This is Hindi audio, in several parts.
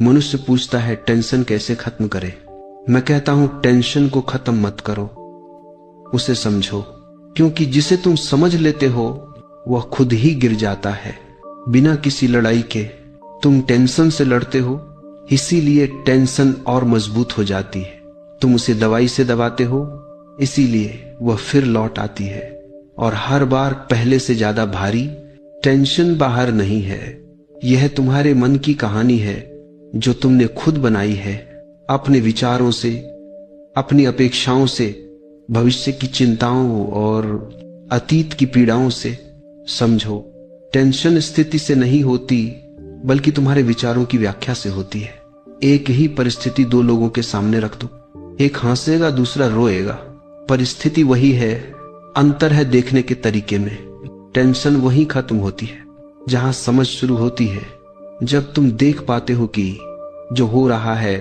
मनुष्य पूछता है टेंशन कैसे खत्म करे। मैं कहता हूं टेंशन को खत्म मत करो, उसे समझो, क्योंकि जिसे तुम समझ लेते हो वह खुद ही गिर जाता है बिना किसी लड़ाई के। तुम टेंशन से लड़ते हो, इसीलिए टेंशन और मजबूत हो जाती है। तुम उसे दवाई से दबाते हो, इसीलिए वह फिर लौट आती है, और हर बार पहले से ज्यादा भारी। टेंशन बाहर नहीं है, यह तुम्हारे मन की कहानी है जो तुमने खुद बनाई है, अपने विचारों से, अपनी अपेक्षाओं से, भविष्य की चिंताओं और अतीत की पीड़ाओं से। समझो, टेंशन स्थिति से नहीं होती बल्कि तुम्हारे विचारों की व्याख्या से होती है। एक ही परिस्थिति दो लोगों के सामने रख दो, एक हंसेगा दूसरा रोएगा, परिस्थिति वही है, अंतर है देखने के तरीके में। टेंशन वहीं खत्म होती है जहां समझ शुरू होती है, जब तुम देख पाते हो कि जो हो रहा है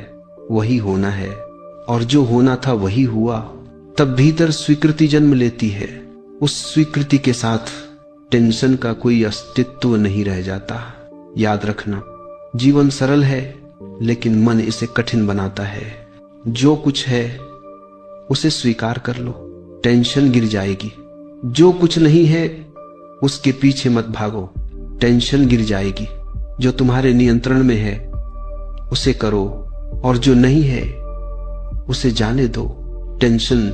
वही होना है और जो होना था वही हुआ। तब भीतर स्वीकृति जन्म लेती है। उस स्वीकृति के साथ टेंशन का कोई अस्तित्व नहीं रह जाता। याद रखना, जीवन सरल है लेकिन मन इसे कठिन बनाता है। जो कुछ है उसे स्वीकार कर लो, टेंशन गिर जाएगी। जो कुछ नहीं है उसके पीछे मत भागो, टेंशन गिर जाएगी। जो तुम्हारे नियंत्रण में है उसे करो, और जो नहीं है उसे जाने दो। टेंशन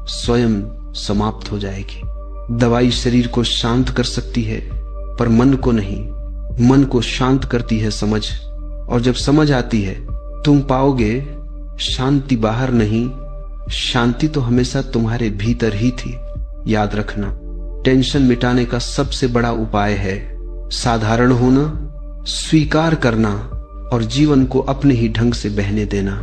स्वयं समाप्त हो जाएगी। दवाई शरीर को शांत कर सकती है पर मन को नहीं। मन को शांत करती है समझ, और जब समझ आती है तुम पाओगे शांति बाहर नहीं, शांति तो हमेशा तुम्हारे भीतर ही थी। याद रखना, टेंशन मिटाने का सबसे बड़ा उपाय है साधारण होना, स्वीकार करना और जीवन को अपने ही ढंग से बहने देना।